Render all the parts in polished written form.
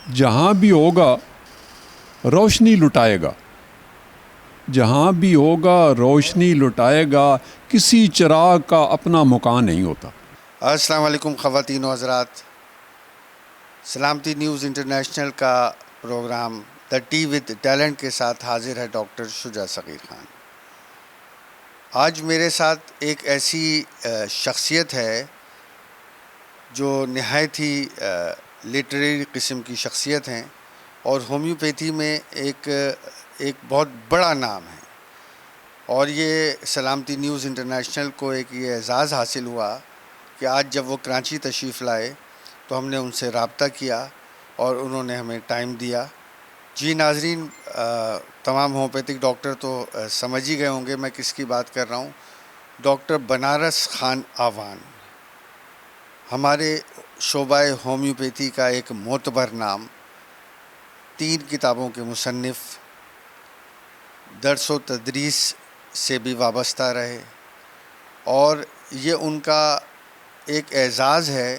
جہاں بھی ہوگا روشنی لٹائے گا، جہاں بھی ہوگا روشنی لٹائے گا، کسی چراغ کا اپنا مکان نہیں ہوتا۔ السلام علیکم خواتین و حضرات، سلامتی نیوز انٹرنیشنل کا programme the tea with talent کے ساتھ حاضر ہے ڈاکٹر شجاع صغیر خان۔ آج میرے ساتھ ایک ایسی شخصیت ہے جو نہایت ہی لٹریری قسم کی شخصیت ہیں اور ہومیوپیتھی میں ایک بہت بڑا نام ہے، اور یہ سلامتی نیوز انٹرنیشنل کو ایک یہ اعزاز حاصل ہوا کہ آج جب وہ کراچی تشریف لائے تو ہم نے ان سے رابطہ کیا اور انہوں نے ہمیں ٹائم دیا۔ جی ناظرین، تمام ہومیوپیتھک ڈاکٹر تو سمجھ ہی گئے ہوں گے میں کس کی بات کر رہا ہوں۔ ڈاکٹر بنارس خان آوان ہمارے شعبہ ہومیوپیتھی کا ایک معتبر نام، 3 کتابوں کے مصنف، درس و تدریس سے بھی وابستہ رہے، اور یہ ان کا ایک اعزاز ہے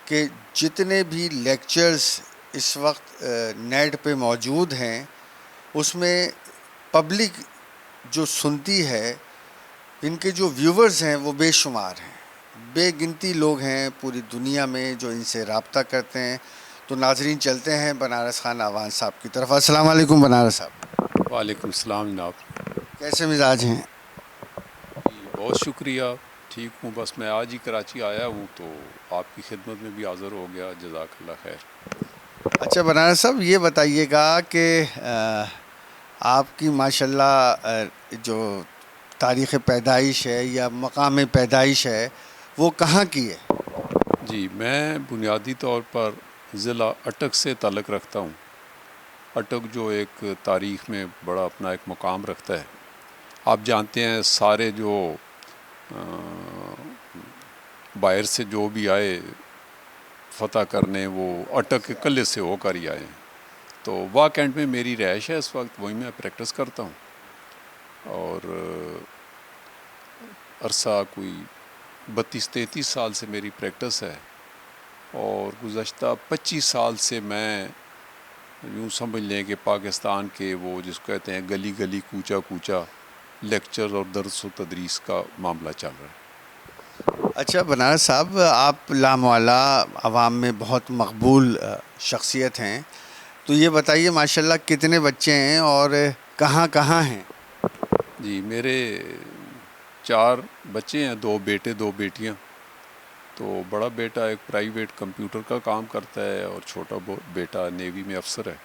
کہ جتنے بھی لیکچرز اس وقت نیٹ پہ موجود ہیں اس میں پبلک جو سنتی ہے، ان کے جو ویورز ہیں وہ بے شمار ہیں، بے گنتی لوگ ہیں پوری دنیا میں جو ان سے رابطہ کرتے ہیں۔ تو ناظرین چلتے ہیں بنارس خان آوان صاحب کی طرف۔ السلام علیکم بنارس صاحب، وعلیکم السلام جناب۔ کیسے مزاج ہیں؟ جی بہت شکریہ، ٹھیک ہوں، بس میں آج ہی کراچی آیا ہوں تو آپ کی خدمت میں بھی حاضر ہو گیا، جزاک اللہ خیر۔ اچھا بنارس صاحب، یہ بتائیے گا کہ آپ کی ماشاءاللہ جو تاریخ پیدائش ہے یا مقام پیدائش ہے وہ کہاں کی ہے؟ جی میں بنیادی طور پر ضلع اٹک سے تعلق رکھتا ہوں۔ اٹک جو ایک تاریخ میں بڑا اپنا ایک مقام رکھتا ہے۔ آپ جانتے ہیں سارے جو باہر سے جو بھی آئے فتح کرنے وہ اٹک کے قلعے سے ہو کر ہی آئے ہیں، تو واہ کینٹ میں میری رہائش ہے اس وقت، وہیں میں پریکٹس کرتا ہوں، اور عرصہ کوئی 32-33 سال سے میری پریکٹس ہے، اور گزشتہ 25 سال سے میں یوں سمجھ لیں کہ پاکستان کے وہ جس کو کہتے ہیں گلی گلی کوچا کوچا لیکچر اور درس و تدریس کا معاملہ چل رہا ہے۔ اچھا بنارس صاحب، آپ لامعالی عوام میں بہت مقبول شخصیت ہیں، تو یہ بتائیے ماشاءاللہ کتنے بچے ہیں اور کہاں کہاں ہیں؟ جی میرے 4 بچے ہیں، 2 بیٹے 2 بیٹیاں۔ تو بڑا بیٹا ایک پرائیویٹ کمپیوٹر کا کام کرتا ہے اور چھوٹا بیٹا نیوی میں افسر ہے،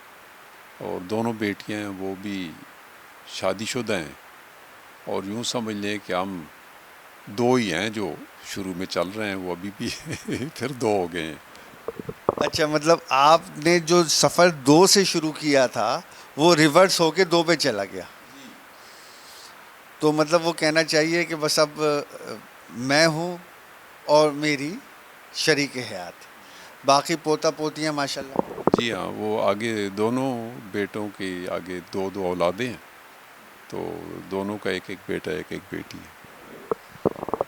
اور دونوں بیٹیاں ہیں وہ بھی شادی شدہ ہیں، اور یوں سمجھ لیں کہ ہم 2 ہی ہیں جو شروع میں چل رہے ہیں، وہ ابھی بھی پھر 2 ہو گئے ہیں۔ اچھا، مطلب آپ نے جو سفر 2 سے شروع کیا تھا وہ ریورس ہو کے 2 پہ چلا گیا، تو مطلب وہ کہنا چاہیے کہ بس اب میں ہوں اور میری شریک حیات، باقی پوتا پوتیاں ماشاءاللہ۔ جی ہاں، وہ آگے دونوں بیٹوں کی آگے 2 اولادیں ہیں، تو دونوں کا ایک بیٹا ایک بیٹی ہے۔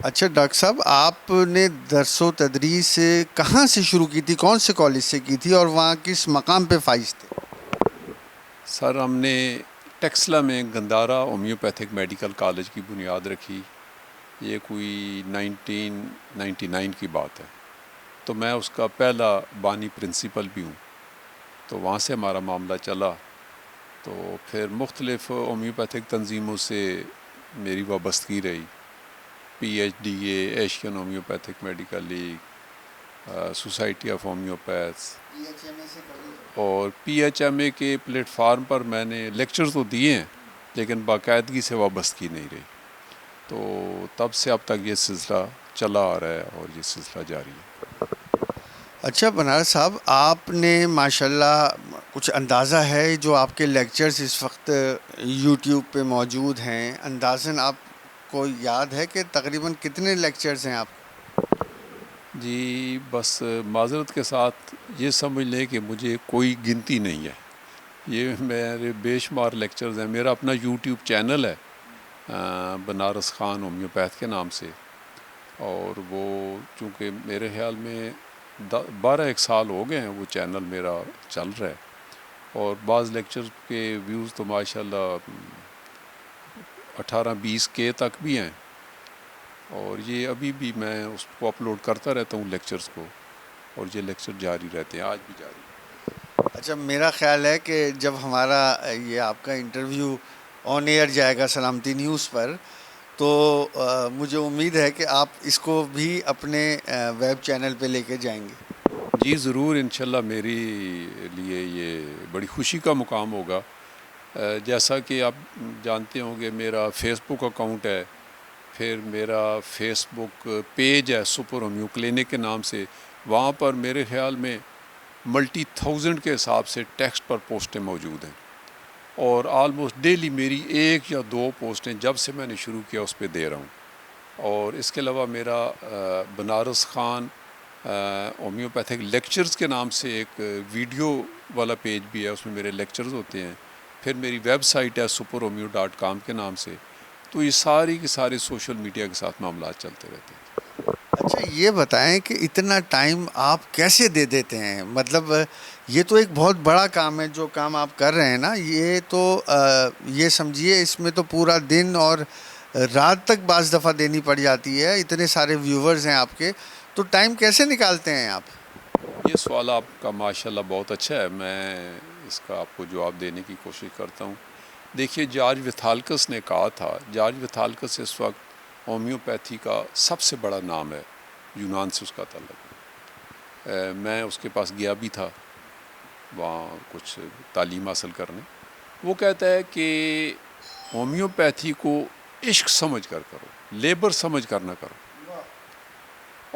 اچھا ڈاکٹر صاحب، آپ نے درس و تدریس کہاں سے شروع کی تھی، کون سے کالج سے کی تھی، اور وہاں کس مقام پہ فائز تھے؟ سر ہم نے ٹیکسلا میں گندارا ہومیوپیتھک میڈیکل کالج کی بنیاد رکھی، یہ کوئی 1999 کی بات ہے، تو میں اس کا پہلا بانی پرنسپل بھی ہوں، تو وہاں سے ہمارا معاملہ چلا، تو پھر مختلف ہومیوپیتھک تنظیموں سے میری وابستگی رہی، PHDA، Asian homeopathic medical league, society of homeopaths, اور PHMA کے پلیٹ فارم پر میں نے لیکچر تو دیے ہیں لیکن باقاعدگی سے وابستگی نہیں رہی، تو تب سے اب تک یہ سلسلہ چلا آ رہا ہے اور یہ سلسلہ جاری ہے۔ اچھا بنارس صاحب، آپ نے ماشاءاللہ کچھ اندازہ ہے جو آپ کے لیکچرز اس وقت یوٹیوب پہ موجود ہیں، اندازاً آپ کو یاد ہے کہ تقریباً کتنے لیکچرز ہیں آپ؟ جی بس معذرت کے ساتھ یہ سمجھ لیں کہ مجھے کوئی گنتی نہیں ہے، یہ میرے بے شمار لیکچرز ہیں۔ میرا اپنا یوٹیوب چینل ہے بنارس خان ہومیوپیتھ کے نام سے، اور وہ چونکہ میرے خیال میں 12 سال ہو گئے ہیں وہ چینل میرا چل رہا ہے، اور بعض لیکچر کے ویوز تو ماشاءاللہ 18-20 کے تک بھی ہیں، اور یہ ابھی بھی میں اس کو اپلوڈ کرتا رہتا ہوں لیکچرز کو، اور یہ لیکچر جاری رہتے ہیں، آج بھی جاری ہیں۔ اچھا، میرا خیال ہے کہ جب ہمارا یہ آپ کا انٹرویو آن ایئر جائے گا سلامتی نیوز پر، تو مجھے امید ہے کہ آپ اس کو بھی اپنے ویب چینل پہ لے کے جائیں گے۔ جی ضرور، انشاءاللہ میری لیے یہ بڑی خوشی کا مقام ہوگا۔ جیسا کہ آپ جانتے ہوں گے میرا فیس بک اکاؤنٹ ہے، پھر میرا فیس بک پیج ہے سپر ہومیو کلینک کے نام سے، وہاں پر میرے خیال میں ملٹی تھاؤزنڈ کے حساب سے ٹیکسٹ پر پوسٹیں موجود ہیں، اور آلموسٹ ڈیلی میری 1 یا 2 پوسٹیں جب سے میں نے شروع کیا اس پہ دے رہا ہوں۔ اور اس کے علاوہ میرا بنارس خان ہومیوپیتھک لیکچرز کے نام سے ایک ویڈیو والا پیج بھی ہے، اس میں میرے لیکچرز ہوتے ہیں، پھر میری ویب سائٹ ہے superhomeo.com کے نام سے۔ تو یہ ساری کی ساری سوشل میڈیا کے ساتھ معاملات چلتے رہتے ہیں۔ اچھا، یہ بتائیں کہ اتنا ٹائم آپ کیسے دے دیتے ہیں؟ مطلب یہ تو ایک بہت بڑا کام ہے جو کام آپ کر رہے ہیں نا، یہ تو یہ سمجھیے اس میں تو پورا دن اور رات تک بعض دفعہ دینی پڑ جاتی ہے، اتنے سارے ویورز ہیں آپ کے، تو ٹائم کیسے نکالتے ہیں آپ؟ یہ سوال آپ کا ماشاءاللہ بہت اچھا ہے، میں اس کا آپ کو جواب دینے کی کوشش کرتا ہوں۔ دیکھیے، جارج ویتھالکس نے کہا تھا، جارج ویتھالکس اس وقت ہومیوپیتھی کا سب سے بڑا نام ہے، یونان سے اس کا تعلق ہے۔ میں اس کے پاس گیا بھی تھا وہاں کچھ تعلیم حاصل کرنے۔ وہ کہتا ہے کہ ہومیوپیتھی کو عشق سمجھ کر کرو، لیبر سمجھ کر نہ کرو۔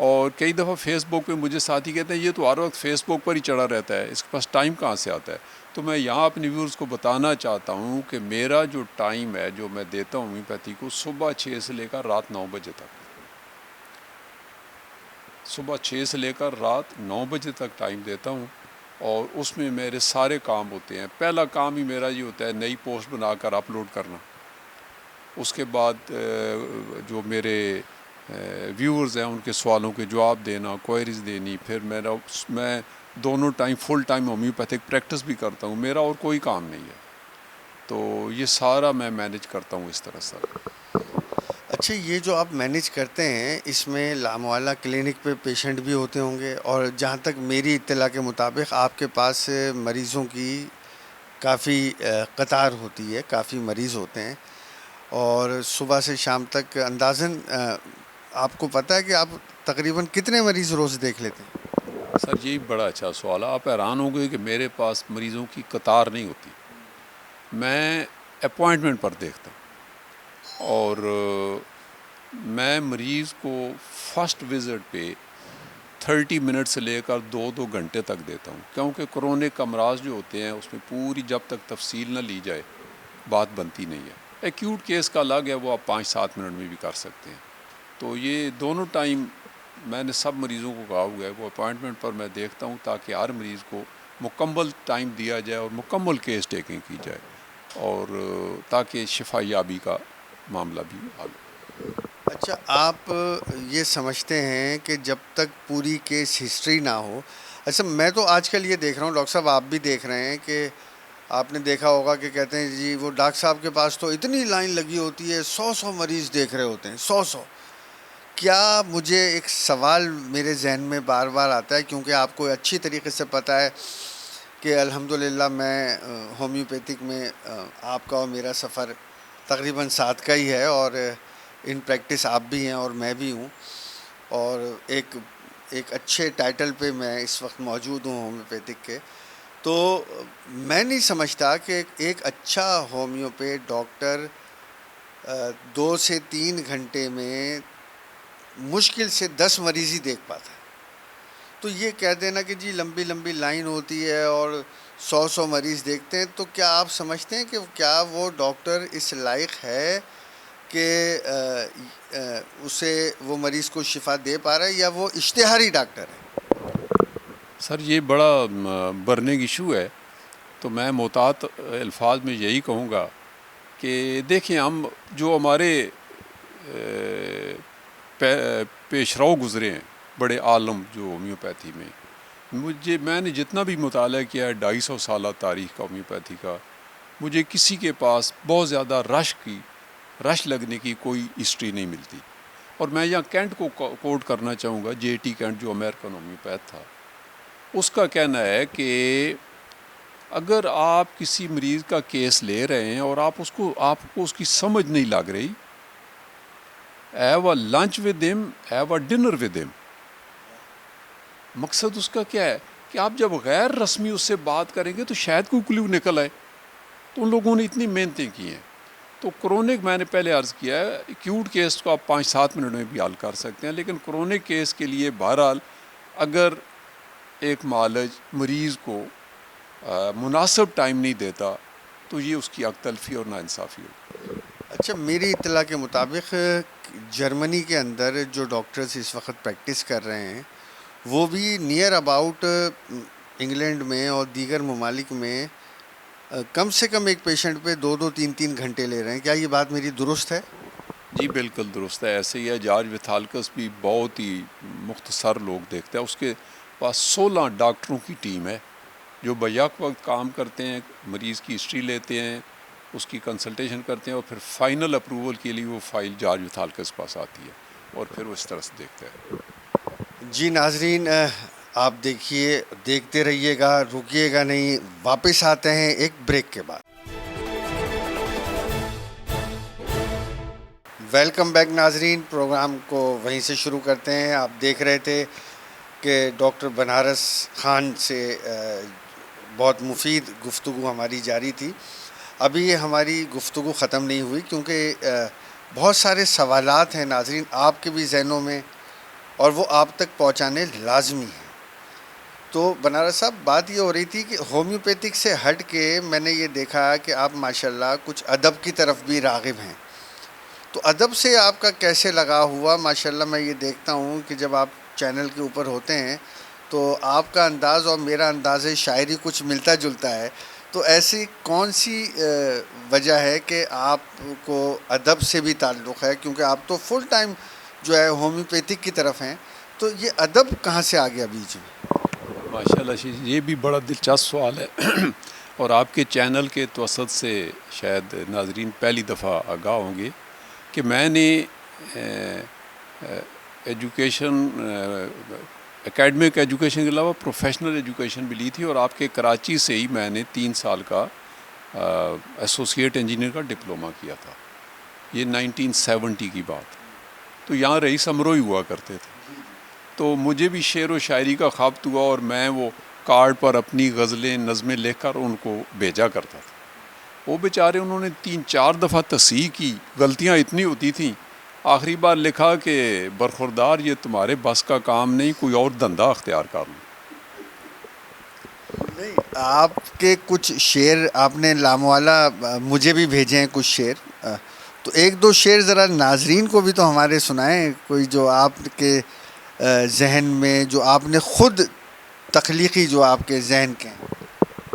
اور کئی دفعہ فیس بک پہ مجھے ساتھی کہتے ہیں یہ تو ہر وقت فیس بک پر ہی چڑھا رہتا ہے، اس کے پاس ٹائم کہاں سے آتا ہے؟ تو میں یہاں اپنے ویورز کو بتانا چاہتا ہوں کہ میرا جو ٹائم ہے جو میں دیتا ہوں ہومیوپیتھی کو، صبح 6 سے لے کر رات 9 بجے تک، صبح 6 سے لے کر رات 9 بجے تک ٹائم دیتا ہوں، اور اس میں میرے سارے کام ہوتے ہیں۔ پہلا کام ہی میرا یہ ہوتا ہے نئی پوسٹ بنا کر اپلوڈ کرنا، اس کے بعد جو میرے ویورز ہیں ان کے سوالوں کے جواب دینا، کوئریز دینی، پھر میں دونوں time full time homeopathic practice بھی کرتا ہوں، میرا اور کوئی کام نہیں ہے، تو یہ سارا میں مینیج کرتا ہوں اس طرح سے۔ اچھا، یہ جو آپ مینیج کرتے ہیں اس میں لامعالہ کلینک پہ پیشنٹ بھی ہوتے ہوں گے، اور جہاں تک میری اطلاع کے مطابق آپ کے پاس مریضوں کی کافی قطار ہوتی ہے، کافی مریض ہوتے ہیں، اور صبح سے شام تک اندازاً آپ کو پتہ ہے کہ آپ تقریباً کتنے مریض روز دیکھ لیتے ہیں؟ سر یہی بڑا اچھا سوال ہے، آپ حیران ہوں گے کہ میرے پاس مریضوں کی قطار نہیں ہوتی، میں اپوائنٹمنٹ پر دیکھتا ہوں، اور میں مریض کو فرسٹ وزٹ پہ 30 منٹ سے لے کر 2 گھنٹے تک دیتا ہوں، کیونکہ کرونک امراض جو ہوتے ہیں اس میں پوری جب تک تفصیل نہ لی جائے بات بنتی نہیں ہے۔ ایکیوٹ کیس کا الگ ہے، وہ آپ 5-7 منٹ میں بھی کر سکتے ہیں۔ تو یہ دونوں ٹائم میں نے سب مریضوں کو کہا ہوا ہے، وہ اپوائنٹمنٹ پر میں دیکھتا ہوں تاکہ ہر مریض کو مکمل ٹائم دیا جائے اور مکمل کیس ٹیکنگ کی جائے، اور تاکہ شفا یابی کا معاملہ بھی حل ہو۔ اچھا، آپ یہ سمجھتے ہیں کہ جب تک پوری کیس ہسٹری نہ ہو، اچھا میں تو آج کل یہ دیکھ رہا ہوں، ڈاکٹر صاحب آپ بھی دیکھ رہے ہیں کہ آپ نے دیکھا ہوگا کہ کہتے ہیں جی وہ ڈاکٹر صاحب کے پاس تو اتنی لائن لگی ہوتی ہے، 100 مریض دیکھ رہے ہوتے ہیں، 100۔ کیا مجھے ایک سوال میرے ذہن میں بار بار آتا ہے، کیونکہ آپ کو اچھی طریقے سے پتہ ہے کہ الحمدللہ میں ہومیوپیتھک میں آپ کا اور میرا سفر تقریباً ساتھ کا ہی ہے، اور ان پریکٹس آپ بھی ہیں اور میں بھی ہوں، اور ایک اچھے ٹائٹل پہ میں اس وقت موجود ہوں ہومیوپیتھک کے، تو میں نہیں سمجھتا کہ ایک اچھا ہومیوپیتھ ڈاکٹر 2 سے 3 گھنٹے میں مشکل سے 10 مریض ہی دیکھ پاتا ہے۔ تو یہ کہہ دینا کہ جی لمبی لمبی لائن ہوتی ہے اور 100 مریض دیکھتے ہیں، تو کیا آپ سمجھتے ہیں کہ کیا وہ ڈاکٹر اس لائق ہے کہ اسے وہ مریض کو شفا دے پا رہا ہے، یا وہ اشتہاری ڈاکٹر ہے؟ سر یہ بڑا برننگ ایشو ہے، تو میں محتاط الفاظ میں یہی کہوں گا کہ دیکھیں، ہم جو ہمارے پیش رو گزرے ہیں بڑے عالم جو ہومیوپیتھی میں نے جتنا بھی مطالعہ کیا ہے 250 سالہ تاریخ کا ہومیوپیتھی کا، مجھے کسی کے پاس بہت زیادہ رش لگنے کی کوئی ہسٹری نہیں ملتی. اور میں یہاں کینٹ کو کوٹ کرنا چاہوں گا، جے ٹی کینٹ جو امریکن ہومیوپیتھ تھا. اس کا کہنا ہے کہ اگر آپ کسی مریض کا کیس لے رہے ہیں اور آپ کو اس کی سمجھ نہیں لگ رہی، ہیو اے لنچ ود ہم، ہیو اے ڈنر ود ہم. مقصد اس کا کیا ہے کہ آپ جب غیر رسمی اس سے بات کریں گے تو شاید کوئی کلیو نکل آئے. تو ان لوگوں نے اتنی محنتیں کی ہیں. تو کرونک میں نے پہلے عرض کیا ہے، ایکیوٹ کیس کو آپ 5-7 منٹ میں بھی حل کر سکتے ہیں، لیکن کرونک کیس کے لیے بہرحال اگر ایک معالج مریض کو مناسب ٹائم نہیں دیتا تو یہ اس کی حق تلفی اور ناانصافی ہوگی. اچھا، میری اطلاع کے مطابق جرمنی کے اندر جو ڈاکٹرز اس وقت پریکٹس کر رہے ہیں وہ بھی نیئر اباؤٹ انگلینڈ میں اور دیگر ممالک میں کم سے کم ایک پیشنٹ پہ 2-3 گھنٹے لے رہے ہیں. کیا یہ بات میری درست ہے؟ جی بالکل درست ہے. ایسے ہی ہے. جارج ویتھالکس بھی بہت ہی مختصر لوگ دیکھتے ہیں. اس کے پاس 16 ڈاکٹروں کی ٹیم ہے جو بیک وقت کام کرتے ہیں، مریض کی ہسٹری لیتے ہیں، اس کی کنسلٹیشن کرتے ہیں، اور پھر فائنل اپروول کے لیے وہ فائل جارج ویتھالکس کے پاس آتی ہے اور پھر وہ اس طرح سے دیکھتے ہیں. جی ناظرین، آپ دیکھتے رہیے گا، رکیے گا نہیں. واپس آتے ہیں ایک بریک کے بعد. ویلکم بیک ناظرین، پروگرام کو وہیں سے شروع کرتے ہیں. آپ دیکھ رہے تھے کہ ڈاکٹر بنارس خان سے بہت مفید گفتگو ہماری جاری تھی. ابھی ہماری گفتگو ختم نہیں ہوئی کیونکہ بہت سارے سوالات ہیں ناظرین آپ کے بھی ذہنوں میں، اور وہ آپ تک پہنچانے لازمی ہیں. تو بنارس صاحب، بات یہ ہو رہی تھی کہ ہومیوپیتھک سے ہٹ کے میں نے یہ دیکھا کہ آپ ماشاءاللہ کچھ ادب کی طرف بھی راغب ہیں. تو ادب سے آپ کا کیسے لگا ہوا؟ ماشاءاللہ میں یہ دیکھتا ہوں کہ جب آپ چینل کے اوپر ہوتے ہیں تو آپ کا انداز اور میرا انداز شاعری کچھ ملتا جلتا ہے. تو ایسی کون سی وجہ ہے کہ آپ کو ادب سے بھی تعلق ہے؟ کیونکہ آپ تو فل ٹائم جو ہے ہومیوپیتھک کی طرف ہیں، تو یہ ادب کہاں سے آ گیا بیچ میں؟ ماشاء اللہ، یہ بھی بڑا دلچسپ سوال ہے اور آپ کے چینل کے توسط سے شاید ناظرین پہلی دفعہ آگاہ ہوں گے کہ میں نے ایجوکیشن، اکیڈمک ایجوکیشن کے علاوہ پروفیشنل ایجوکیشن بھی لی تھی، اور آپ کے کراچی سے ہی میں نے 3 سال کا ایسوسیٹ انجینئر کا ڈپلومہ کیا تھا. یہ 1970 کی بات. تو یہاں رئیس امروئی ہوا کرتے تھے. تو مجھے بھی شعر و شاعری کا خابت ہوا اور میں وہ کارڈ پر اپنی غزلیں، نظمیں لکھ کر ان کو بھیجا کرتا تھا. وہ بیچارے انہوں نے 3-4 دفعہ تصحیح کی، غلطیاں اتنی ہوتی تھیں. آخری بار لکھا کہ برخوردار یہ تمہارے بس کا کام نہیں، کوئی اور دھندا اختیار کر لو. نہیں، آپ کے کچھ شعر آپ نے لاموالا مجھے بھی بھیجے ہیں کچھ شعر، تو 1-2 شعر ذرا ناظرین کو بھی تو ہمارے سنائیں، کوئی جو آپ کے ذہن میں، جو آپ نے خود تخلیقی، جو آپ کے ذہن کے ہیں.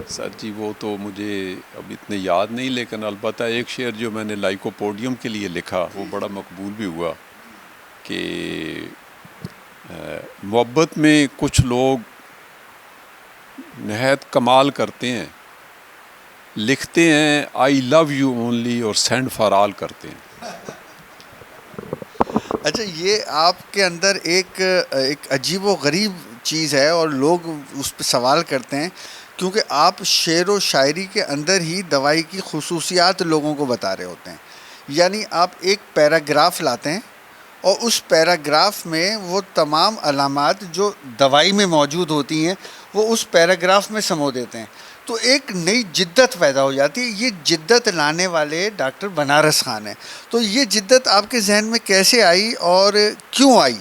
سر جی وہ تو مجھے اب اتنے یاد نہیں، لیکن البتہ ایک شعر جو میں نے لائکو پوڈیم کے لیے لکھا وہ بڑا مقبول بھی ہوا کہ محبت میں کچھ لوگ نہایت کمال کرتے ہیں، لکھتے ہیں آئی لو یو اونلی اور سینڈ فار آل کرتے ہیں. اچھا، یہ آپ کے اندر ایک عجیب و غریب چیز ہے اور لوگ اس پہ سوال کرتے ہیں، کیونکہ آپ شعر و شاعری کے اندر ہی دوائی کی خصوصیات لوگوں کو بتا رہے ہوتے ہیں. یعنی آپ ایک پیراگراف لاتے ہیں اور اس پیراگراف میں وہ تمام علامات جو دوائی میں موجود ہوتی ہیں وہ اس پیراگراف میں سمو دیتے ہیں. تو ایک نئی جدت پیدا ہو جاتی ہے. یہ جدت لانے والے ڈاکٹر بنارس خان ہیں. تو یہ جدت آپ کے ذہن میں کیسے آئی اور کیوں آئی؟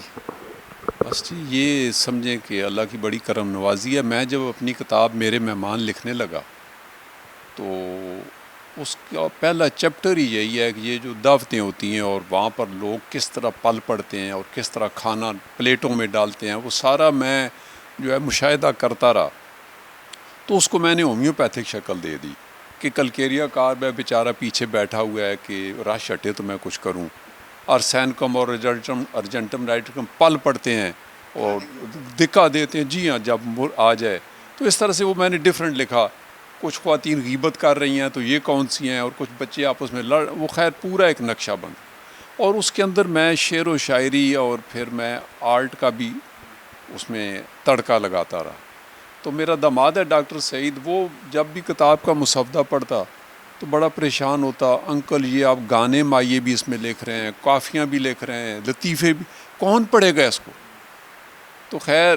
بس جی یہ سمجھیں کہ اللہ کی بڑی کرم نوازی ہے. میں جب اپنی کتاب میرے مہمان لکھنے لگا تو اس کا پہلا چیپٹر ہی یہی ہے کہ یہ جو دعوتیں ہوتی ہیں اور وہاں پر لوگ کس طرح پل پڑتے ہیں اور کس طرح کھانا پلیٹوں میں ڈالتے ہیں، وہ سارا میں جو ہے مشاہدہ کرتا رہا. تو اس کو میں نے ہومیوپیتھک شکل دے دی کہ کلکیریا کار میں بیچارہ پیچھے بیٹھا ہوا ہے کہ رش ہٹے تو میں کچھ کروں. ارسینکم اور ارجنٹم رائٹرکم پل پڑتے ہیں اور دکھا دیتے ہیں جی ہاں جب آ جائے. تو اس طرح سے وہ میں نے ڈفرینٹ لکھا. کچھ خواتین غیبت کر رہی ہیں تو یہ کون سی ہیں, اور کچھ بچے آپس میں وہ خیر پورا ایک نقشہ بند. اور اس کے اندر میں شعر و شاعری اور پھر میں آرٹ کا بھی اس میں تڑکا لگاتا رہا. تو میرا داماد ہے ڈاکٹر سعید, وہ جب بھی کتاب کا مسودہ پڑھتا تو بڑا پریشان ہوتا, انکل یہ آپ گانے مائیے بھی اس میں لکھ رہے ہیں, کافیاں بھی لکھ رہے ہیں, لطیفے بھی, کون پڑھے گا اس کو. تو خیر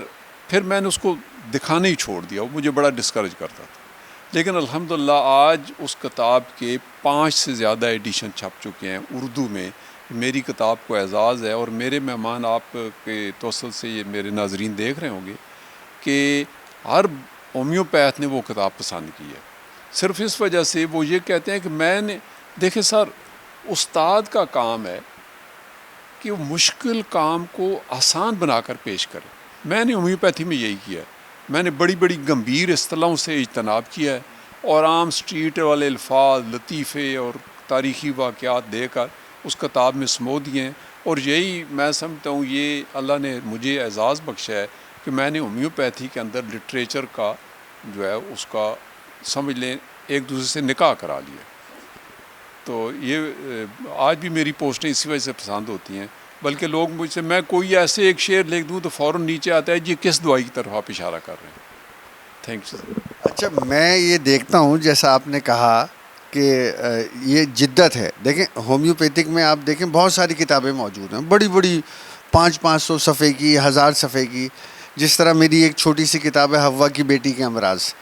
پھر میں نے اس کو دکھانا ہی چھوڑ دیا, وہ مجھے بڑا ڈسکریج کرتا تھا. لیکن الحمدللہ آج اس کتاب کے 5 سے زیادہ ایڈیشن چھپ چکے ہیں اردو میں. میری کتاب کو اعزاز ہے, اور میرے مہمان آپ کے توسل سے یہ میرے ناظرین دیکھ رہے ہوں گے کہ ہر ہومیوپیتھ نے وہ کتاب پسند کی ہے, صرف اس وجہ سے وہ یہ کہتے ہیں کہ میں نے دیکھیں سر, استاد کا کام ہے کہ وہ مشکل کام کو آسان بنا کر پیش کرے. میں نے ہومیوپیتھی میں یہی کیا ہے. میں نے بڑی بڑی گمبھیر اصطلاحوں سے اجتناب کیا ہے, اور عام اسٹریٹ والے الفاظ, لطیفے اور تاریخی واقعات دے کر اس کتاب میں سمو دیے ہیں. اور یہی میں سمجھتا ہوں یہ اللہ نے مجھے اعزاز بخشا ہے کہ میں نے ہومیوپیتھی کے اندر لٹریچر کا جو ہے اس کا سمجھ لیں ایک دوسرے سے نکاح کرا لیا. تو یہ آج بھی میری پوسٹیں اسی وجہ سے پسند ہوتی ہیں. بلکہ لوگ مجھ سے, میں کوئی ایسے ایک شعر لکھ دوں تو فوراً نیچے آتا ہے یہ کس دعائی کی طرف آپ اشارہ کر رہے ہیں. تھینکس. اچھا میں یہ دیکھتا ہوں جیسا آپ نے کہا کہ یہ جدت ہے. دیکھیں ہومیوپیتھک میں آپ دیکھیں بہت ساری کتابیں موجود ہیں, بڑی بڑی 500 صفحے کی, 1000 صفحے کی. جس طرح میری ایک چھوٹی سی کتاب ہے حوا کی بیٹی کے امراض,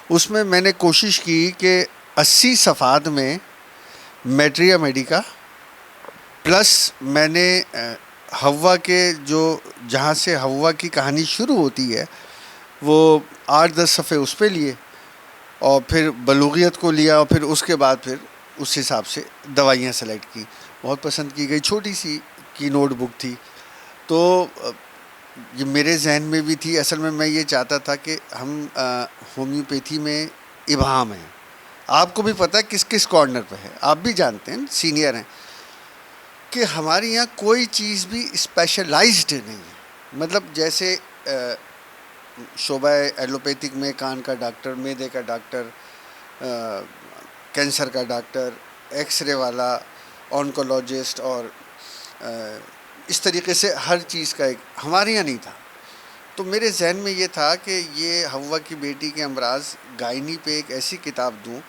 اس میں نے کوشش کی کہ 80 صفحات میں میٹریا میڈیکا پلس میں نے حوا کے جو جہاں سے حوا کی کہانی شروع ہوتی ہے وہ 8-10 صفحے اس پہ لیے, اور پھر بلوغیت کو لیا, اور پھر اس کے بعد پھر اس حساب سے دوائیاں سلیکٹ کی. بہت پسند کی گئی, چھوٹی سی کی نوٹ بک تھی. تو یہ میرے ذہن میں بھی تھی. اصل میں یہ چاہتا تھا کہ ہم ہومیوپیتھی میں ابہام ہیں, آپ کو بھی پتہ ہے کس کس کارنر پہ ہے, آپ بھی جانتے ہیں, سینئر ہیں, کہ ہمارے یہاں کوئی چیز بھی اسپیشلائزڈ نہیں ہے. مطلب جیسے شعبہ ایلوپیتھک میں کان کا ڈاکٹر, معدے کا ڈاکٹر, کینسر کا ڈاکٹر, ایکس رے والا, آنکولوجسٹ, اور اس طریقے سے ہر چیز کا ایک ہمارے یہاں نہیں تھا. تو میرے ذہن میں یہ تھا کہ یہ حوا کی بیٹی کے امراض گائنی پہ ایک ایسی کتاب دوں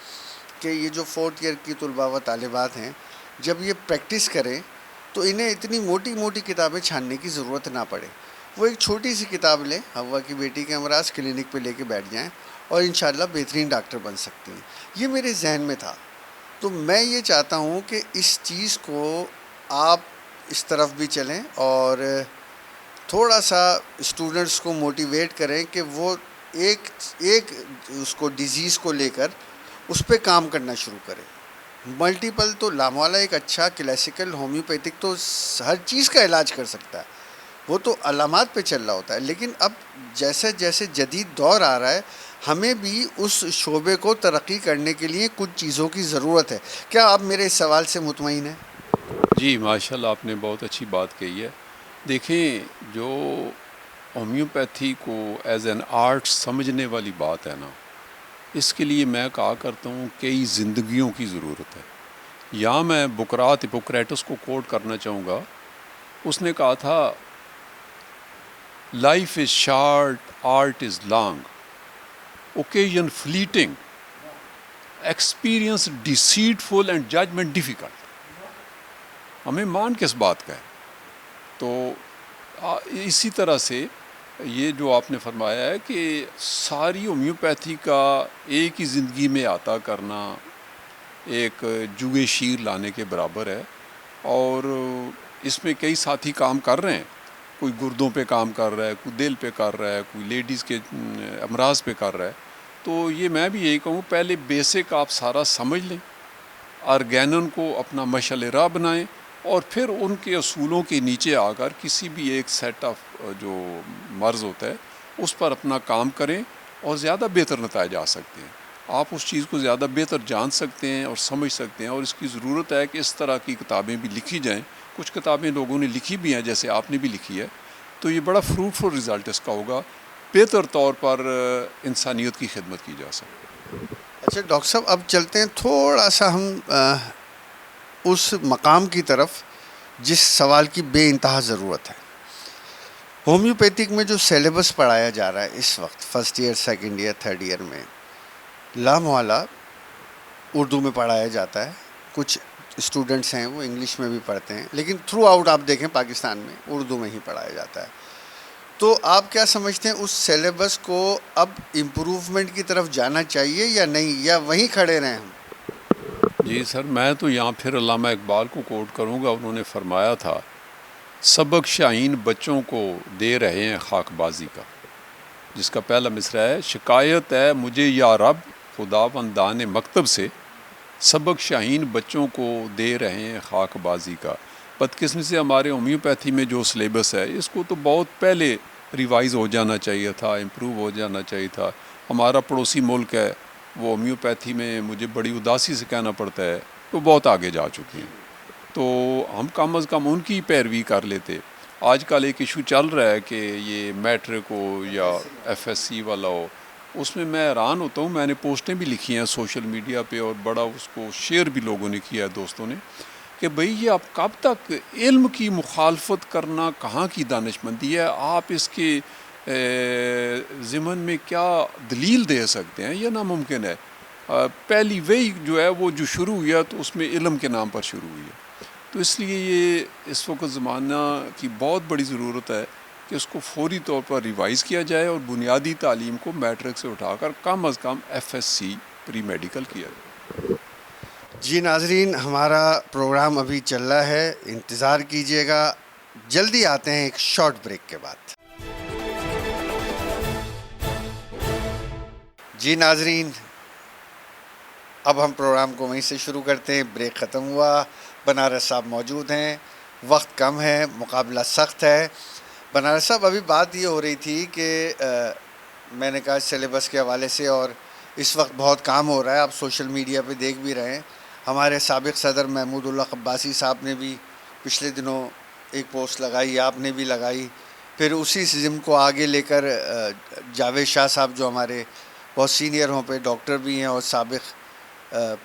کہ یہ جو 4th ایئر کی طلباء و طالبات ہیں جب یہ پریکٹس کریں تو انہیں اتنی موٹی موٹی کتابیں چھاننے کی ضرورت نہ پڑے. وہ ایک چھوٹی سی کتاب لیں, حوا کی بیٹی کے امراض, کلینک پہ لے کے بیٹھ جائیں اور انشاءاللہ بہترین ڈاکٹر بن سکتی ہیں. یہ میرے ذہن میں تھا. تو میں یہ چاہتا ہوں کہ اس چیز کو آپ اس طرف بھی چلیں اور تھوڑا سا اسٹوڈنٹس کو موٹیویٹ کریں کہ وہ ایک اس کو ڈیزیز کو لے کر اس پہ کام کرنا شروع کریں. ملٹیپل تو لاموالا ایک اچھا کلاسیکل ہومیوپیتھک تو ہر چیز کا علاج کر سکتا ہے, وہ تو علامات پہ چل رہا ہوتا ہے. لیکن اب جیسے جیسے جدید دور آ رہا ہے ہمیں بھی اس شعبے کو ترقی کرنے کے لیے کچھ چیزوں کی ضرورت ہے. کیا آپ میرے اس سوال سے مطمئن ہیں؟ جی ماشاءاللہ, آپ نے بہت اچھی بات کہی ہے. دیکھیں جو ہومیوپیتھی کو ایز این آرٹ سمجھنے والی بات ہے نا, اس کے لیے میں کہا کرتا ہوں کئی زندگیوں کی ضرورت ہے. یہاں میں ہپوکریٹس کو کوٹ کرنا چاہوں گا. اس نے کہا تھا life is short, art is long, occasion fleeting, experience deceitful and judgement difficult. ہمیں مان کس بات کا ہے؟ تو اسی طرح سے یہ جو آپ نے فرمایا ہے کہ ساری ہومیوپیتھی کا ایک ہی زندگی میں عطا کرنا ایک جوئے شیر لانے کے برابر ہے. اور اس میں کئی ساتھی کام کر رہے ہیں. کوئی گردوں پہ کام کر رہا ہے, کوئی دل پہ کر رہا ہے, کوئی لیڈیز کے امراض پہ کر رہا ہے. تو یہ میں بھی یہی کہوں, پہلے بیسک آپ سارا سمجھ لیں, آرگینن کو اپنا مشعل راہ بنائیں, اور پھر ان کے اصولوں کے نیچے آ کر کسی بھی ایک سیٹ آف جو مرض ہوتا ہے اس پر اپنا کام کریں, اور زیادہ بہتر نتائج آ سکتے ہیں. آپ اس چیز کو زیادہ بہتر جان سکتے ہیں اور سمجھ سکتے ہیں. اور اس کی ضرورت ہے کہ اس طرح کی کتابیں بھی لکھی جائیں. کچھ کتابیں لوگوں نے لکھی بھی ہیں, جیسے آپ نے بھی لکھی ہے, تو یہ بڑا فروٹفل رزلٹ اس کا ہوگا، بہتر طور پر انسانیت کی خدمت کی جا سکے۔ اچھا ڈاکٹر صاحب، اب چلتے ہیں تھوڑا سا ہم اس مقام کی طرف جس سوال کی بے انتہا ضرورت ہے۔ ہومیوپیتھک میں جو سیلیبس پڑھایا جا رہا ہے اس وقت first year, second year, third year میں، لامحالہ اردو میں پڑھایا جاتا ہے، کچھ اسٹوڈنٹس ہیں وہ انگلش میں بھی پڑھتے ہیں، لیکن تھرو آؤٹ آپ دیکھیں پاکستان میں اردو میں ہی پڑھایا جاتا ہے۔ تو آپ کیا سمجھتے ہیں اس سیلیبس کو اب امپروومنٹ کی طرف جانا چاہیے یا نہیں، یا وہیں کھڑے رہیں ہم؟ جی سر، میں تو یہاں پھر علامہ اقبال کو کوٹ کروں گا، انہوں نے فرمایا تھا سبق شاہین بچوں کو دے رہے ہیں خاک بازی کا، جس کا پہلا مصرع ہے شکایت ہے مجھے یا رب خداوندان مکتب سے، سبق شاہین بچوں کو دے رہے ہیں خاک بازی کا۔ بدقسمتی سے ہمارے ہومیوپیتھی میں جو سلیبس ہے اس کو تو بہت پہلے ریوائز ہو جانا چاہیے تھا، امپروو ہو جانا چاہیے تھا۔ ہمارا پڑوسی ملک ہے وہ ہومیوپیتھی میں مجھے بڑی اداسی سے کہنا پڑتا ہے وہ بہت آگے جا چکے ہیں، تو ہم کم از کم ان کی پیروی کر لیتے۔ آج کل ایک ایشو چل رہا ہے کہ یہ میٹرک ہو یا ایف ایس سی والا ہو، اس میں حیران ہوتا ہوں، میں نے پوسٹیں بھی لکھی ہیں سوشل میڈیا پہ اور بڑا اس کو شیئر بھی لوگوں نے کیا ہے دوستوں نے، کہ بھئی یہ آپ کب تک علم کی مخالفت کرنا کہاں کی دانش مندی ہے؟ آپ اس کے ضمن میں کیا دلیل دے سکتے ہیں؟ یہ ناممکن ہے۔ پہلی وہی جو ہے وہ جو شروع ہوئی ہے تو اس میں علم کے نام پر شروع ہوئی ہے، تو اس لیے یہ اس وقت زمانہ کی بہت بڑی ضرورت ہے کہ اس کو فوری طور پر ریوائز کیا جائے اور بنیادی تعلیم کو میٹرک سے اٹھا کر کم از کم F S C pre medical کیا جائے۔ جی ناظرین، ہمارا پروگرام ابھی چل رہا ہے، انتظار کیجیے گا، جلدی آتے ہیں ایک شارٹ بریک کے بعد۔ جی ناظرین، اب ہم پروگرام کو وہیں سے شروع کرتے ہیں، بریک ختم ہوا، بنارس صاحب موجود ہیں، وقت کم ہے، مقابلہ سخت ہے۔ بنارس صاحب، ابھی بات یہ ہو رہی تھی کہ میں نے کہا سلیبس کے حوالے سے، اور اس وقت بہت کام ہو رہا ہے، آپ سوشل میڈیا پہ دیکھ بھی رہے ہیں، ہمارے سابق صدر محمود اللہ قباسی صاحب نے بھی پچھلے دنوں ایک پوسٹ لگائی، آپ نے بھی لگائی، پھر اسی ضمن کو آگے لے کر جاوید شاہ صاحب جو ہمارے بہت سینئر ہوں پہ ڈاکٹر بھی ہیں اور سابق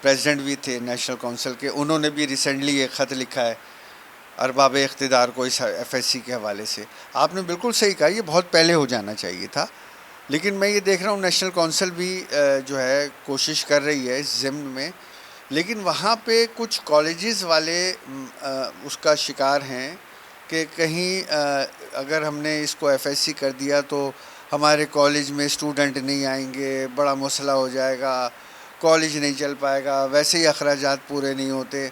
پریزیڈنٹ بھی تھے نیشنل کونسل کے، انہوں نے بھی ریسنٹلی ایک خط لکھا ہے ارباب اقتدار کو اس ایف ایس سی کے حوالے سے۔ آپ نے بالکل صحیح کہا، یہ بہت پہلے ہو جانا چاہیے تھا، لیکن میں یہ دیکھ رہا ہوں نیشنل کونسل بھی جو ہے کوشش کر رہی ہے اس ضمن میں، لیکن وہاں پہ کچھ کالجز والے اس کا شکار ہیں کہ کہیں اگر ہم نے اس کو ایف ایس سی کر دیا تو ہمارے کالج میں اسٹوڈنٹ نہیں آئیں گے، بڑا مسئلہ ہو جائے گا، کالج نہیں چل پائے گا، ویسے ہی اخراجات پورے نہیں ہوتے،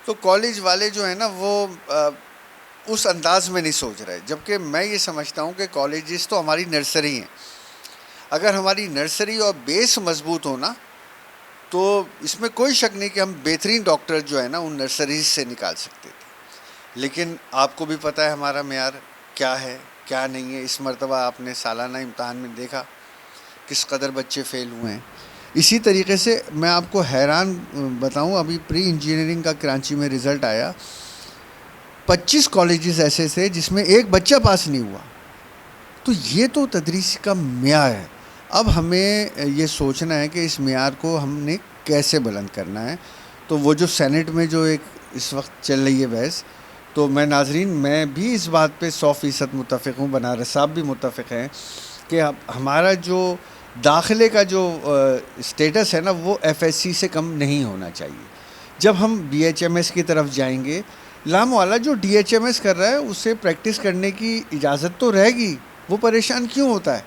تو کالج والے جو ہیں نا وہ اس انداز میں نہیں سوچ رہے، جبکہ میں یہ سمجھتا ہوں کہ کالجز تو ہماری نرسری ہیں، اگر ہماری نرسری اور بیس مضبوط ہونا تو اس میں کوئی شک نہیں کہ ہم بہترین ڈاکٹر جو ہے نا ان نرسریز سے نکال سکتے تھے، لیکن آپ کو بھی پتہ ہے ہمارا معیار کیا ہے کیا نہیں ہے۔ اس مرتبہ آپ نے سالانہ امتحان میں دیکھا کس قدر بچے فیل ہوئے ہیں۔ اسی طریقے سے میں آپ کو حیران بتاؤں، ابھی پری انجینئرنگ کا کراچی میں رزلٹ آیا، 25 کالجز ایسے تھے جس میں ایک بچہ پاس نہیں ہوا، تو یہ تو تدریس کا معیار ہے۔ اب ہمیں یہ سوچنا ہے کہ اس معیار کو ہم نے کیسے بلند کرنا ہے، تو وہ جو سینٹ میں جو ایک اس وقت چل رہی ہے بحث، تو میں ناظرین میں بھی اس بات پہ 100% متفق ہوں، بنارس صاحب بھی متفق ہیں کہ ہمارا جو داخلے کا جو اسٹیٹس ہے نا وہ ایف ایس سی سے کم نہیں ہونا چاہیے۔ جب ہم بی ایچ ایم ایس کی طرف جائیں گے، لامحالہ جو ڈی ایچ ایم ایس کر رہا ہے اسے پریکٹس کرنے کی اجازت تو رہے گی، وہ پریشان کیوں ہوتا ہے؟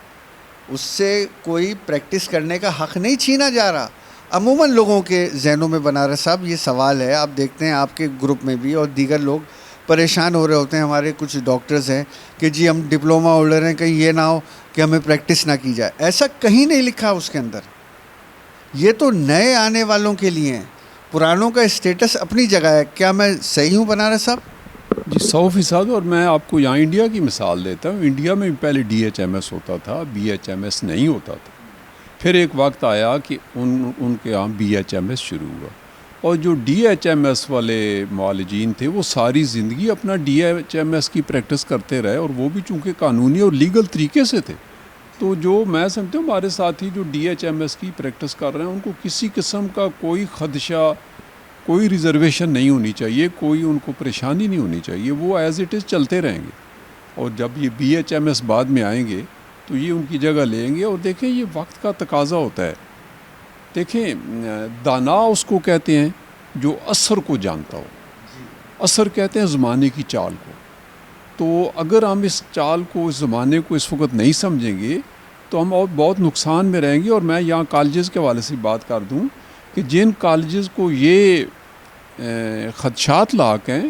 اس سے کوئی پریکٹس کرنے کا حق نہیں چھینا جا رہا۔ عموماً لوگوں کے ذہنوں میں بنارس صاحب یہ سوال ہے، آپ دیکھتے ہیں آپ کے گروپ میں بھی اور دیگر لوگ پریشان ہو رہے ہوتے ہیں، ہمارے کچھ ڈاکٹرز ہیں کہ جی ہم ڈپلومہ ہولڈر ہیں، کہیں یہ نہ ہو کہ ہمیں پریکٹس نہ کی جائے۔ ایسا کہیں نہیں لکھا اس کے اندر، یہ تو نئے آنے والوں کے لیے ہیں، پرانوں کا اسٹیٹس اپنی جگہ ہے۔ کیا میں صحیح ہوں بنارس صاحب؟ جی 100%، اور میں آپ کو یہاں انڈیا کی مثال دیتا ہوں۔ انڈیا میں پہلے ڈی ایچ ایم ایس ہوتا تھا، بی ایچ ایم ایس نہیں ہوتا تھا، پھر ایک وقت آیا کہ ان کے یہاں بی ایچ ایم ایس شروع ہوا، اور جو ڈی ایچ ایم ایس والے معالجین تھے وہ ساری زندگی اپنا ڈی ایچ ایم ایس کی پریکٹس کرتے رہے، اور وہ بھی چونکہ قانونی اور لیگل طریقے سے تھے. تو جو میں سمجھتا ہوں ہمارے ساتھی جو ڈی ایچ ایم ایس کی پریکٹس کر رہے ہیں ان کو کسی قسم کا کوئی خدشہ، کوئی ریزرویشن نہیں ہونی چاہیے، کوئی ان کو پریشانی نہیں ہونی چاہیے. وہ ایز اٹ از چلتے رہیں گے، اور جب یہ بی ایچ ایم ایس بعد میں آئیں گے تو یہ ان کی جگہ لیں گے. اور دیکھیں یہ وقت کا تقاضا ہوتا ہے. دیکھیں دانا اس کو کہتے ہیں جو اثر کو جانتا ہو. اثر کہتے ہیں زمانے کی چال کو. تو اگر ہم اس چال کو، اس زمانے کو اس وقت نہیں سمجھیں گے تو ہم اور بہت نقصان میں رہیں گے. اور میں یہاں کالجز کے حوالے سے بات کر دوں کہ جن کالجز کو یہ خدشات لاحق ہیں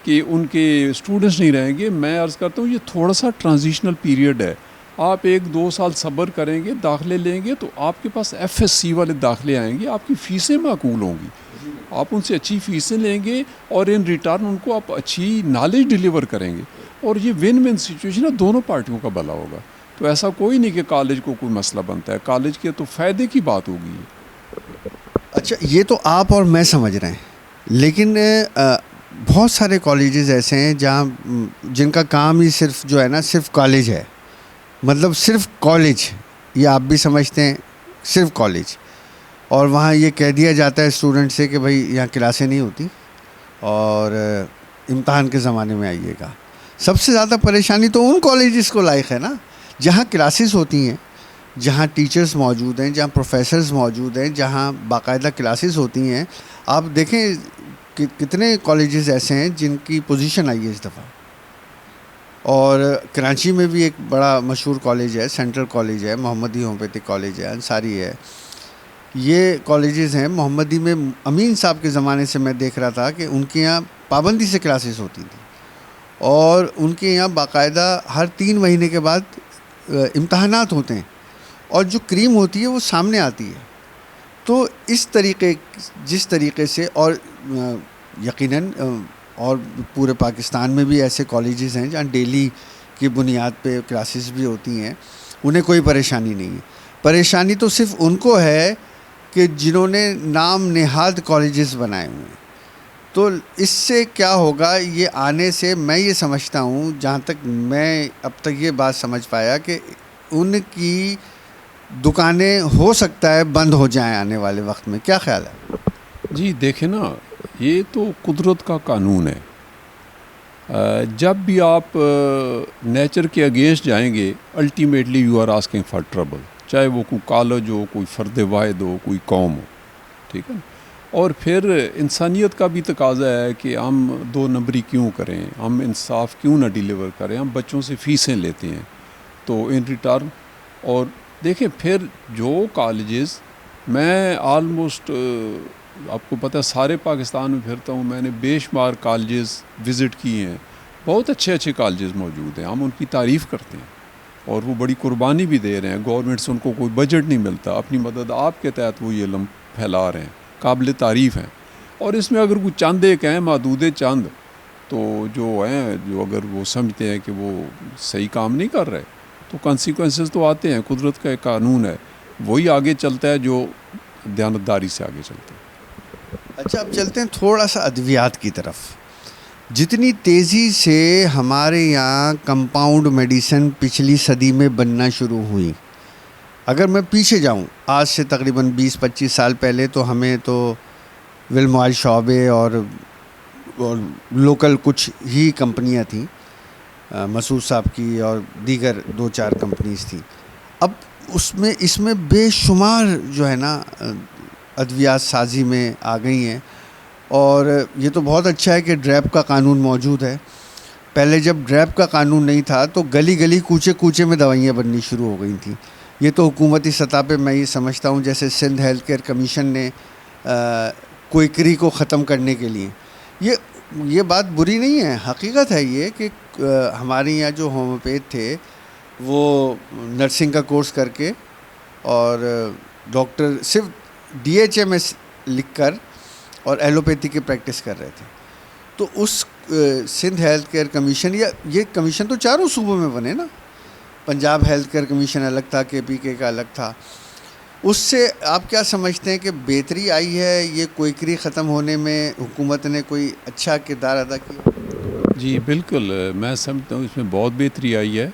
کہ ان کے اسٹوڈنٹس نہیں رہیں گے، میں عرض کرتا ہوں یہ تھوڑا سا ٹرانزیشنل پیریڈ ہے. آپ 1-2 سال صبر کریں گے، داخلے لیں گے تو آپ کے پاس ایف ایس سی والے داخلے آئیں گے، آپ کی فیسیں معقول ہوں گی، آپ ان سے اچھی فیسیں لیں گے اور ان ریٹرن ان کو آپ اچھی نالج ڈیلیور کریں گے، اور یہ ون ون سچویشن ہے، دونوں پارٹیوں کا بھلا ہوگا. تو ایسا کوئی نہیں کہ کالج کو کوئی مسئلہ بنتا ہے، کالج کے تو فائدے کی بات ہوگی. اچھا، یہ تو آپ اور میں سمجھ رہے ہیں، لیکن بہت سارے کالجز ایسے ہیں جہاں جن کا کام ہی صرف جو ہے نا صرف کالج ہے، مطلب صرف کالج، یہ آپ بھی سمجھتے ہیں صرف کالج، اور وہاں یہ کہہ دیا جاتا ہے اسٹوڈنٹ سے کہ بھائی یہاں کلاسیں نہیں ہوتی اور امتحان کے زمانے میں آئیے گا. سب سے زیادہ پریشانی تو ان کالجز کو لاحق ہے نا جہاں کلاسز ہوتی ہیں، جہاں ٹیچرز موجود ہیں، جہاں پروفیسرز موجود ہیں، جہاں باقاعدہ کلاسز ہوتی ہیں. آپ دیکھیں کہ کتنے کالجز ایسے ہیں جن کی پوزیشن آئی ہے اس دفعہ. اور کراچی میں بھی ایک بڑا مشہور کالج ہے، سینٹرل کالج ہے، محمدی ہومیوپیتھک کالج ہے، انصاری ہے. یہ کالجز ہیں. محمدی میں امین صاحب کے زمانے سے میں دیکھ رہا تھا کہ ان کے یہاں پابندی سے کلاسز ہوتی تھیں، اور ان کے یہاں باقاعدہ ہر 3 مہینے کے بعد امتحانات ہوتے ہیں، اور جو کریم ہوتی ہے وہ سامنے آتی ہے. تو جس طریقے سے، اور یقیناً اور پورے پاکستان میں بھی ایسے کالجز ہیں جہاں ڈیلی کی بنیاد پہ کلاسز بھی ہوتی ہیں، انہیں کوئی پریشانی نہیں ہے. پریشانی تو صرف ان کو ہے کہ جنہوں نے نام نہاد کالجز بنائے ہوئے ہیں. تو اس سے کیا ہوگا، یہ آنے سے میں یہ سمجھتا ہوں، جہاں تک میں اب تک یہ بات سمجھ پایا، کہ ان کی دکانیں ہو سکتا ہے بند ہو جائیں آنے والے وقت میں. کیا خیال ہے؟ جی دیکھیں نا، یہ تو قدرت کا قانون ہے. جب بھی آپ نیچر کے اگینسٹ جائیں گے، ultimately you are asking for trouble, چاہے وہ کوئی کالج ہو، کوئی فرد واحد ہو، کوئی قوم ہو. ٹھیک ہے نا؟ اور پھر انسانیت کا بھی تقاضا ہے کہ ہم 2 نمبری کیوں کریں، ہم انصاف کیوں نہ ڈیلیور کریں. ہم بچوں سے فیسیں لیتے ہیں تو ان ریٹرن. اور دیکھیں پھر جو کالجز، میں آلموسٹ آپ کو پتہ ہے سارے پاکستان میں پھرتا ہوں، میں نے بے شمار کالجز وزٹ کیے ہیں. بہت اچھے اچھے کالجز موجود ہیں، ہم ان کی تعریف کرتے ہیں، اور وہ بڑی قربانی بھی دے رہے ہیں. گورنمنٹ سے ان کو کوئی بجٹ نہیں ملتا، اپنی مدد آپ کے تحت وہ یہ علم پھیلا رہے ہیں، قابل تعریف ہیں. اور اس میں اگر کوئی چند ایک ہیں، محدود چند، تو جو ہیں، جو اگر وہ سمجھتے ہیں کہ وہ صحیح کام نہیں کر رہے تو کنسیکوینسز تو آتے ہیں. قدرت کا ایک قانون ہے، وہی آگے چلتا ہے جو دیانتداری سے آگے چلتا ہے. اچھا، اب چلتے ہیں تھوڑا سا ادویات کی طرف. جتنی تیزی سے ہمارے یہاں کمپاؤنڈ میڈیسن پچھلی صدی میں بننا شروع ہوئی، اگر میں پیچھے جاؤں آج سے تقریباً 20-25 سال پہلے، تو ہمیں تو ولموائل شعبے اور لوکل کچھ ہی کمپنیاں تھیں، مسعود صاحب کی اور دیگر 2-4 کمپنیز تھیں. اب اس میں بے شمار جو ہے نا ادویات سازی میں آ گئی ہیں. اور یہ تو بہت اچھا ہے کہ ڈریپ کا قانون موجود ہے. پہلے جب ڈریپ کا قانون نہیں تھا تو گلی گلی کوچے کوچے میں دوائیاں بننی شروع ہو گئی تھیں. یہ تو حکومتی سطح پہ میں یہ سمجھتا ہوں، جیسے سندھ ہیلتھ کیئر کمیشن نے کوئکری کو ختم کرنے کے لیے، یہ بات بری نہیں ہے، حقیقت ہے یہ کہ ہمارے یہاں جو ہومیوپیتھ تھے وہ نرسنگ کا کورس کر کے اور ڈاکٹر صرف DHMS لکھ کر اور ایلوپیتھی کی پریکٹس کر رہے تھے. تو اس سندھ ہیلتھ کیئر کمیشن، یہ کمیشن تو 4 صوبوں میں بنے نا، پنجاب ہیلتھ کیئر کمیشن الگ تھا، KPK کا الگ تھا. اس سے آپ کیا سمجھتے ہیں کہ بہتری آئی ہے؟ یہ کوئکری ختم ہونے میں حکومت نے کوئی اچھا کردار ادا کیا؟ جی بالکل، میں سمجھتا ہوں اس میں بہت بہتری آئی ہے.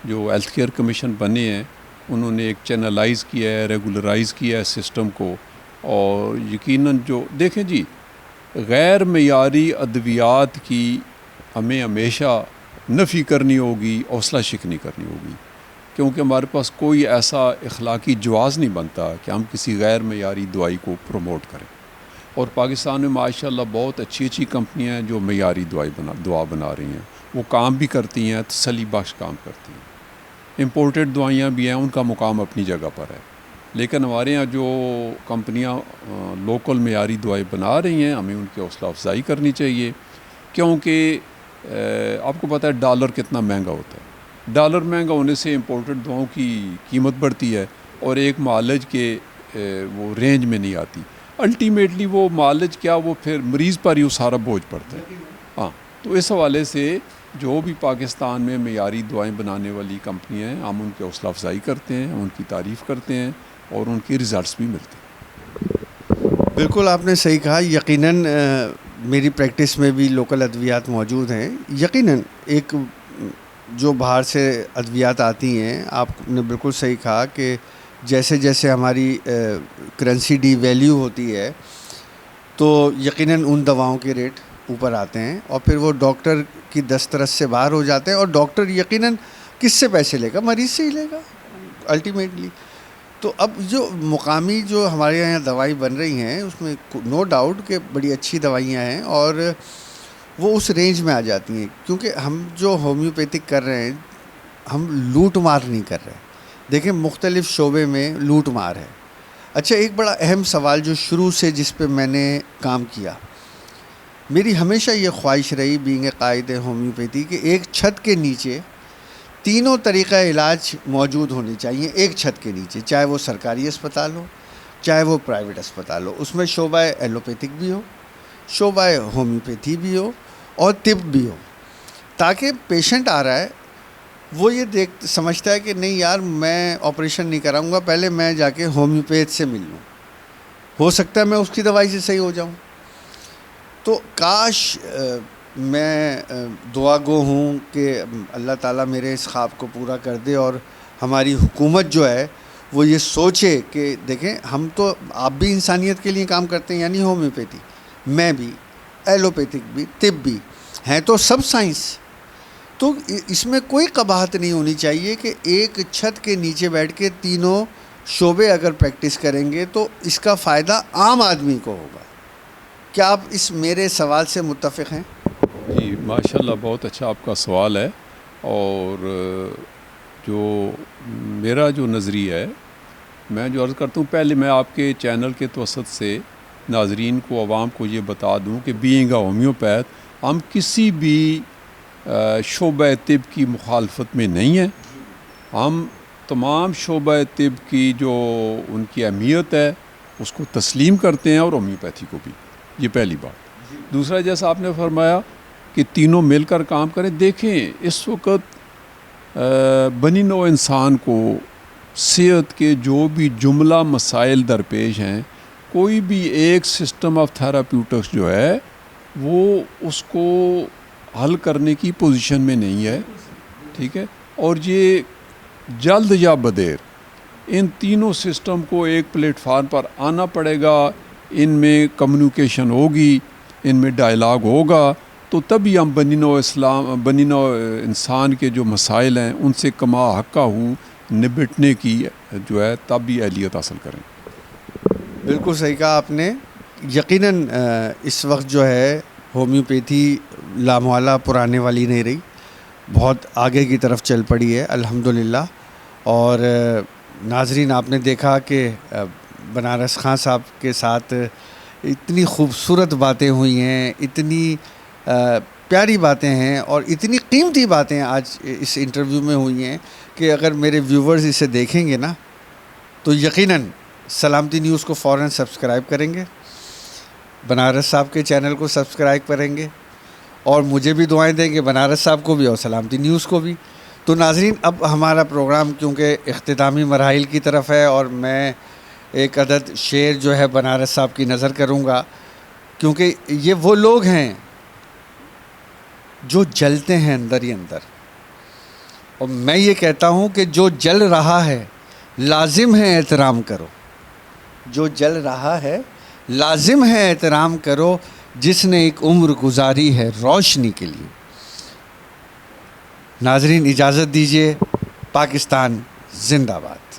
جو ہیلتھ کیئر کمیشن بنے ہیں انہوں نے ایک چینلائز کیا ہے، ریگولرائز کیا ہے سسٹم کو. اور یقیناً جو دیکھیں جی، غیر معیاری ادویات کی ہمیں ہمیشہ نفی کرنی ہوگی، حوصلہ شکنی کرنی ہوگی، کیونکہ ہمارے پاس کوئی ایسا اخلاقی جواز نہیں بنتا کہ ہم کسی غیر معیاری دوائی کو پروموٹ کریں. اور پاکستان میں ماشاء اللہ بہت اچھی اچھی کمپنیاں ہیں جو معیاری دوا بنا رہی ہیں. وہ کام بھی کرتی ہیں، تسلی بخش کام کرتی ہیں. امپورٹڈ دوائیاں بھی ہیں، ان کا مقام اپنی جگہ پر ہے. لیکن ہمارے ہاں جو کمپنیاں لوکل معیاری دوائی بنا رہی ہیں، ہمیں ان کی حوصلہ افزائی کرنی چاہیے. کیونکہ آپ کو پتہ ہے ڈالر کتنا مہنگا ہوتا ہے. ڈالر مہنگا ہونے سے امپورٹڈ دواؤں کی قیمت بڑھتی ہے اور ایک معالج کے وہ رینج میں نہیں آتی. الٹیمیٹلی وہ معالج کیا، وہ پھر مریض پر ہی وہ سارا بوجھ پڑتا ہے. ہاں، تو اس حوالے سے جو بھی پاکستان میں معیاری دوائیں بنانے والی کمپنیاں ہیں، ہم ان کی حوصلہ افزائی کرتے ہیں، ان کی تعریف کرتے ہیں اور ان کے ریزلٹس بھی ملتے ہیں. بالکل آپ نے صحیح کہا. یقیناً میری پریکٹس میں بھی لوکل ادویات موجود ہیں. یقیناً ایک جو باہر سے ادویات آتی ہیں، آپ نے بالکل صحیح کہا کہ جیسے جیسے ہماری کرنسی ڈی ویلیو ہوتی ہے تو یقیناً ان دواؤں کے ریٹ اوپر آتے ہیں اور پھر وہ ڈاکٹر کی دسترس سے باہر ہو جاتے ہیں. اور ڈاکٹر یقیناً کس سے پیسے لے گا؟ مریض سے ہی لے گا الٹیمیٹلی. تو اب جو مقامی جو ہمارے یہاں دوائی بن رہی ہیں اس میں نو ڈاؤٹ کہ بڑی اچھی دوائیاں ہیں اور وہ اس رینج میں آ جاتی ہیں. کیونکہ ہم جو ہومیوپیتھک کر رہے ہیں، ہم لوٹ مار نہیں کر رہے. دیکھیں مختلف شعبے میں لوٹ مار ہے. اچھا، ایک بڑا اہم سوال جو شروع سے جس پہ میں نے کام کیا، میری ہمیشہ یہ خواہش رہی بینگ اے قائد ہومیوپیتھی کہ ایک چھت کے نیچے تینوں طریقہ علاج موجود ہونے چاہیے. ایک چھت کے نیچے، چاہے وہ سرکاری اسپتال ہو، چاہے وہ پرائیویٹ اسپتال ہو. اس میں شعبہ ایلوپیتھک بھی ہو، شعبہ ہومیوپیتھی بھی ہو اور طب بھی ہو، تاکہ پیشنٹ آ رہا ہے وہ یہ سمجھتا ہے کہ نہیں یار میں آپریشن نہیں کراؤں گا، پہلے میں جا کے ہومیوپیتھ سے مل لوں، ہو سکتا ہے میں اس کی دوائی سے صحیح ہو جاؤں. تو کاش میں دعا گو ہوں کہ اللہ تعالیٰ میرے اس خواب کو پورا کر دے اور ہماری حکومت جو ہے وہ یہ سوچے کہ دیکھیں ہم تو، آپ بھی انسانیت کے لیے کام کرتے ہیں، یعنی ہومیوپیتھی، میں بھی، ایلوپیتھک بھی، طب بھی ہیں، تو سب سائنس. تو اس میں کوئی قباحت نہیں ہونی چاہیے کہ ایک چھت کے نیچے بیٹھ کے تینوں شعبے اگر پریکٹس کریں گے تو اس کا فائدہ عام آدمی کو ہوگا. کیا آپ اس میرے سوال سے متفق ہیں؟ جی ماشاءاللہ، بہت اچھا آپ کا سوال ہے. اور جو میرا جو نظریہ ہے، میں جو عرض کرتا ہوں، پہلے میں آپ کے چینل کے توسط سے ناظرین کو، عوام کو یہ بتا دوں کہ بینگ اے ہومیوپیتھ ہم کسی بھی شعبہ طب کی مخالفت میں نہیں ہیں. ہم تمام شعبہ طب کی جو ان کی اہمیت ہے اس کو تسلیم کرتے ہیں، اور ہومیوپیتھی کو بھی. یہ پہلی بات. دوسرا، جیسا آپ نے فرمایا کہ تینوں مل کر کام کریں. دیکھیں اس وقت بنی نوع انسان کو صحت کے جو بھی جملہ مسائل درپیش ہیں، کوئی بھی ایک سسٹم آف تھراپیوٹکس جو ہے وہ اس کو حل کرنے کی پوزیشن میں نہیں ہے. ٹھیک ہے، اور یہ جلد یا بدیر ان تینوں سسٹم کو ایک پلیٹ فارم پر آنا پڑے گا. ان میں کمیونیکیشن ہوگی، ان میں ڈائلاگ ہوگا، تو تبھی ہم بنی نوع انسان کے جو مسائل ہیں ان سے کما حقہ ہوں نبٹنے کی جو ہے تب بھی اہلیت حاصل کریں. بالکل صحیح کہا آپ نے. یقیناً اس وقت جو ہے ہومیوپیتھی لامحالہ پرانے والی نہیں رہی، بہت آگے کی طرف چل پڑی ہے الحمدللہ. اور ناظرین، آپ نے دیکھا کہ بنارس خان صاحب کے ساتھ اتنی خوبصورت باتیں ہوئی ہیں، اتنی پیاری باتیں ہیں اور اتنی قیمتی باتیں آج اس انٹرویو میں ہوئی ہیں کہ اگر میرے ویورز اسے دیکھیں گے نا تو یقیناً سلامتی نیوز کو فوراً سبسکرائب کریں گے، بنارس صاحب کے چینل کو سبسکرائب کریں گے اور مجھے بھی دعائیں دیں گے، بنارس صاحب کو بھی اور سلامتی نیوز کو بھی. تو ناظرین، اب ہمارا پروگرام کیونکہ اختتامی مراحل کی طرف ہے اور میں ایک عدد شعر جو ہے بنارس صاحب کی نظر کروں گا، کیونکہ یہ وہ لوگ ہیں جو جلتے ہیں اندر ہی اندر، اور میں یہ کہتا ہوں کہ جو جل رہا ہے لازم ہے احترام کرو، جو جل رہا ہے لازم ہے احترام کرو، جس نے ایک عمر گزاری ہے روشنی کے لیے۔ ناظرین اجازت دیجیے، پاکستان زندہ باد۔